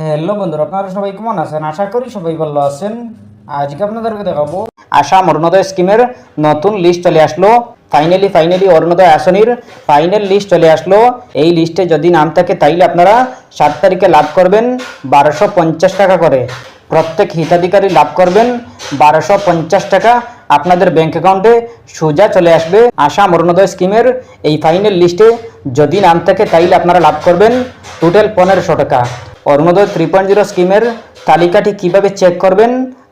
Hello বন্ধুরা, আপনারা সবাই কেমন আছেন? আশা করি সবাই ভালো আছেন। আজকে আপনাদেরকে দেখাবো আসাম অরুণোদয় স্কিমের নতুন লিস্ট চলে আসলো। ফাইনালি অরুণোদয় আসনির ফাইনাল লিস্ট চলে আসলো। এই লিস্টে যদি নাম থাকে তাইলে আপনারা 7 তারিখে লাভ করবেন 1250 টাকা করে। প্রত্যেক হিতাধিকারী লাভ করবেন 1250 টাকা। আপনাদের ব্যাংক অ্যাকাউন্টে সোজা চলে আসবে। আসাম অরুণোদয় স্কিমের এই ফাইনাল লিস্টে যদি নাম থাকে তাইলে আপনারা লাভ করবেন টোটাল 1500 টাকা। অরুণোদয় 3.0 স্কিমের তালিকাটি কিভাবে চেক করবেন,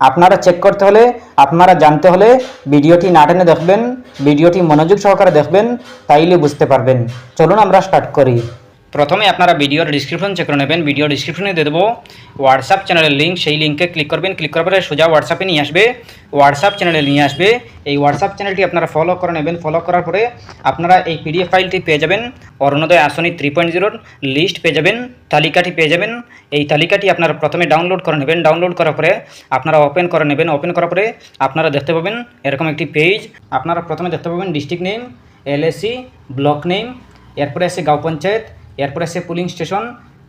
আপনারা চেক করতে হলে, আপনারা জানতে হলে ভিডিওটি না টেনে দেখবেন, ভিডিওটি মনোযোগ সহকারে দেখবেন, তাইলে বুঝতে পারবেন। চলুন আমরা স্টার্ট করি। প্রথমে আপনারা ভিডিওর ডিসক্রিপশন চেক করে নেবেন। ভিডিও ডিসক্রিপশনে দিয়ে দেবো হোয়াটসঅ্যাপ চ্যানেলের লিঙ্ক, সেই লিঙ্কে ক্লিক করবেন। ক্লিক করার পরে সোজা হোয়াটসঅ্যাপে নিয়ে আসবে, হোয়াটসঅ্যাপ চ্যানেলে নিয়ে আসবে। এই হোয়াটসঅ্যাপ চ্যানেলটি আপনারা ফলো করে নেবেন। ফলো করার পরে আপনারা এই পিডিএফ ফাইলটি পেয়ে যাবেন। অরুণোদয় আসনি 3.0 লিস্ট পেয়ে যাবেন, তালিকাটি পেয়ে যাবেন। এই তালিকাটি আপনারা প্রথমে ডাউনলোড করে নেবেন। ডাউনলোড করার পরে আপনারা ওপেন করে নেবেন। ওপেন করার পরে আপনারা দেখতে পাবেন এরকম একটি পেজ। আপনারা প্রথমে দেখতে পাবেন district name, LAC, block name, এরপরে আছে গাঁও পঞ্চায়েত, এরপরে আছে পুলিং স্টেশন,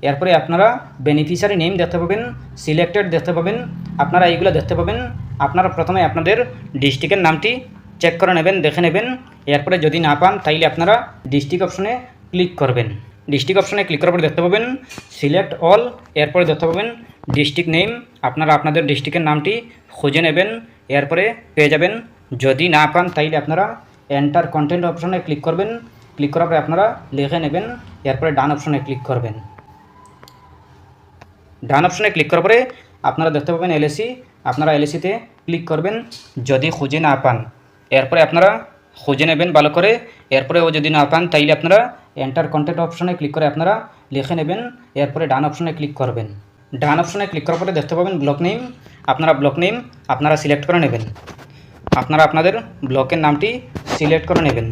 এরপরে আপনারা বেনিফিশিয়ারি নেম দেখতে পাবেন, সিলেক্টেড দেখতে পাবেন। আপনারা এইগুলো দেখতে পাবেন। আপনারা প্রথমে আপনাদের ডিস্ট্রিক্টের নামটি চেক করে নেবেন, দেখে নেবেন। এরপরে যদি না পান তাইলে আপনারা ডিস্ট্রিক্ট অপশনে ক্লিক করবেন। ডিস্ট্রিক্ট অপশনে ক্লিক করার পরে দেখতে পাবেন সিলেক্ট অল, এরপরে দেখতে পাবেন ডিস্ট্রিক্ট নেম। আপনারা আপনাদের ডিস্ট্রিক্টের নামটি খুঁজে নেবেন, এরপরে পেয়ে যাবেন। যদি না পান তাইলে আপনারা এন্টার কন্টেন্ট অপশনে ক্লিক করবেন। ক্লিক করার পরে আপনারা লিখে নেবেন, এরপরে ডান অপশনে ক্লিক করবেন। ডান অপশনে ক্লিক করার পরে আপনারা দেখতে পাবেন এলএসি। আপনারা এলএসিতে ক্লিক করবেন যদি খুঁজে না পান। এরপরে আপনারা খুঁজে নেবেন ভালো করে। এরপরেও যদি না পান তাইলে আপনারা এন্টার কন্টেন্ট অপশনে ক্লিক করে আপনারা লিখে নেবেন, এরপরে ডান অপশনে ক্লিক করবেন। ডান অপশনে ক্লিক করার পরে দেখতে পাবেন ব্লক নেম। আপনারা ব্লক নেম আপনারা সিলেক্ট করে নেবেন। আপনারা আপনাদের ব্লকের নামটি সিলেক্ট করে নেবেন।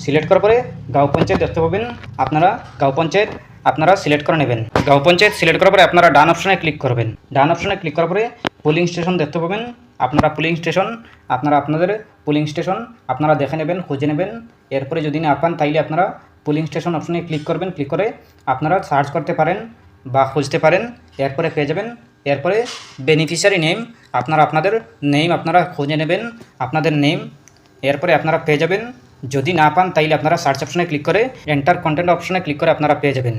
সিলেক্ট করার পরে গাঁও পঞ্চায়েত দেখতে পাবেন। আপনারা গাঁও পঞ্চায়েত আপনারা সিলেক্ট করে নেবেন। গাঁও পঞ্চায়েত সিলেক্ট করার পরে আপনারা ডান অপশনে ক্লিক করবেন। ডান অপশনে ক্লিক করার পরে পুলিং স্টেশন দেখতে পাবেন। আপনারা পুলিং স্টেশন আপনারা আপনাদের পুলিং স্টেশন আপনারা দেখে নেবেন, খুঁজে নেবেন। এরপরে যদি না পান তাইলে আপনারা পুলিং স্টেশন অপশনে ক্লিক করবেন। ক্লিক করে আপনারা সার্চ করতে পারেন বা খুঁজতে পারেন, এরপরে পেয়ে যাবেন। এরপরে বেনিফিশিয়ারি নেম আপনারা আপনাদের নেম আপনারা খুঁজে নেবেন, আপনাদের নেম। এরপরে আপনারা পেয়ে যাবেন। যদি না পান তাইলে আপনারা সার্চ অপশনে ক্লিক করে এন্টার কন্টেন্ট অপশনে ক্লিক করে আপনারা পেয়ে যাবেন।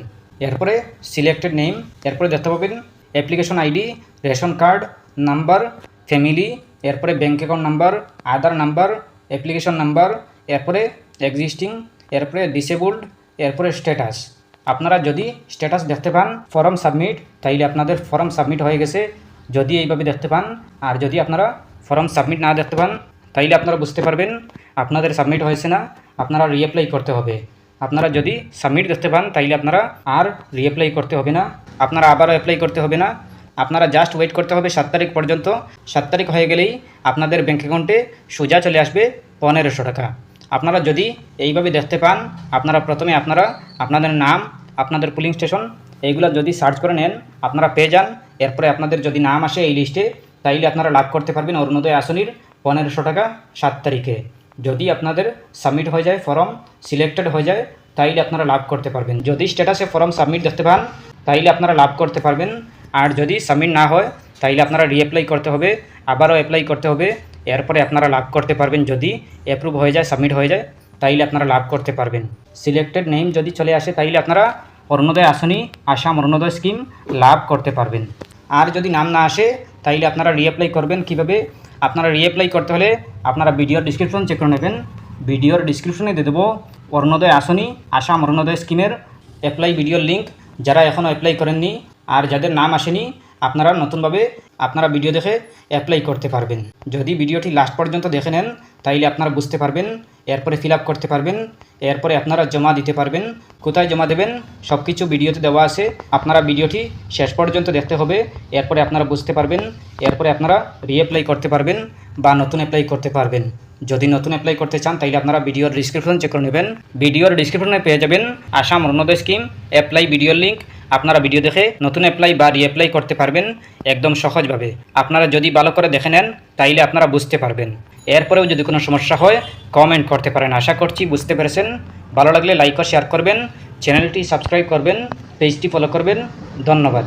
এরপরে সিলেক্টেড নেম, এরপরে দেখতে পাবেন application ID, ration card number, family, এরপরে ব্যাঙ্ক অ্যাকাউন্ট নাম্বার, আধার নাম্বার, অ্যাপ্লিকেশন নাম্বার, এরপরে এক্সিস্টিং, এরপরে ডিসেবলড, এরপরে স্ট্যাটাস। আপনারা যদি স্ট্যাটাস দেখতে পান ফর্ম সাবমিট, তাইলে আপনাদের ফর্ম সাবমিট হয়ে গেছে যদি এইভাবে দেখতে পান। আর যদি আপনারা ফর্ম সাবমিট না দেখতে পান তাইলে আপনারা বুঝতে পারবেন আপনাদের সাবমিট হয়েছে না, আপনারা রিঅ্যাপ্লাই করতে হবে। আপনারা যদি সাবমিট দেখতে পান তাইলে আপনারা আর রিঅ্যাপ্লাই করতে হবে না, আপনারা আবারও অ্যাপ্লাই করতে হবে না। আপনারা জাস্ট ওয়েট করতে হবে 7 তারিখ পর্যন্ত। 7 তারিখ হয়ে গেলেই আপনাদের ব্যাঙ্ক অ্যাকাউন্টে সোজা চলে আসবে 1500 টাকা। আপনারা যদি এইভাবে দেখতে পান, আপনারা প্রথমে আপনারা আপনাদের নাম, আপনাদের পুলিং স্টেশন এইগুলো যদি সার্চ করে নেন আপনারা পেয়ে যান। এরপরে আপনাদের যদি নাম আসে এই লিস্টে তাইলে আপনারা লাভ করতে পারবেন অরুণোদয় আসনির 1500 টাকা 7 তারিখে। যদি আপনাদের সাবমিট হয়ে যায়, ফর্ম সিলেক্টেড হয়ে যায়, তাইলে আপনারা লাভ করতে পারবেন। যদি স্ট্যাটাসে ফর্ম সাবমিট দেখতে পান তাইলে আপনারা লাভ করতে পারবেন। আর যদি সাবমিট না হয় তাইলে আপনারা রিঅ্যাপ্লাই করতে হবে, আবারও অ্যাপ্লাই করতে হবে। এরপরে আপনারা লাভ করতে পারবেন। যদি অ্যাপ্রুভ হয়ে যায়, সাবমিট হয়ে যায়, তাইলে আপনারা লাভ করতে পারবেন। সিলেক্টেড নেম যদি চলে আসে তাইলে আপনারা অরুণোদয় আসনি আসাম অরুণোদয় স্কিম লাভ করতে পারবেন। আর যদি নাম না আসে তাইলে আপনারা রিঅ্যাপ্লাই করবেন। কিভাবে আপনারা রিঅ্যাপ্লাই করতে হলে আপনারা ভিডিওর ডিসক্রিপশন চেক করে নেবেন। ভিডিওর ডিসক্রিপশনে দিয়ে দেবো অরুণোদয় আসনি আসাম অরুণোদয় স্কিমের অ্যাপ্লাই ভিডিওর লিঙ্ক। যারা এখনও অ্যাপ্লাই করেননি আর যাদের নাম আসেনি আপনারা নতুনভাবে আপনারা ভিডিও দেখে অ্যাপ্লাই করতে পারবেন। যদি ভিডিওটি লাস্ট পর্যন্ত দেখে নেন তাইলে আপনারা বুঝতে পারবেন, এরপরে ফিল আপ করতে পারবেন, এরপরে আপনারা জমা দিতে পারবেন। কোথায় জমা দেবেন সব কিছু ভিডিওতে দেওয়া আছে। আপনারা ভিডিওটি শেষ পর্যন্ত দেখতে হবে, এরপরে আপনারা বুঝতে পারবেন। এরপরে আপনারা রিঅ্যাপ্লাই করতে পারবেন বা নতুন অ্যাপ্লাই করতে পারবেন। যদি নতুন অ্যাপ্লাই করতে চান তাইলে আপনারা ভিডিওর ডিসক্রিপশন চেক করে নেবেন। ভিডিওর ডিসক্রিপশনে পেয়ে যাবেন আসাম অরুণোদয় স্কিম অ্যাপ্লাই ভিডিওর লিঙ্ক। আপনারা ভিডিও দেখে নতুন অ্যাপ্লাই বা রিঅ্যাপ্লাই করতে পারবেন একদম সহজভাবে। আপনারা যদি ভালো করে দেখে নেন তাইলে আপনারা বুঝতে পারবেন। এরপরেও যদি কোনো সমস্যা হয় কমেন্ট করতে পারেন। আশা করছি বুঝতে পেরেছেন। ভালো লাগলে লাইক ও শেয়ার করবেন, চ্যানেলটি সাবস্ক্রাইব করবেন, পেজটি ফলো করবেন। ধন্যবাদ।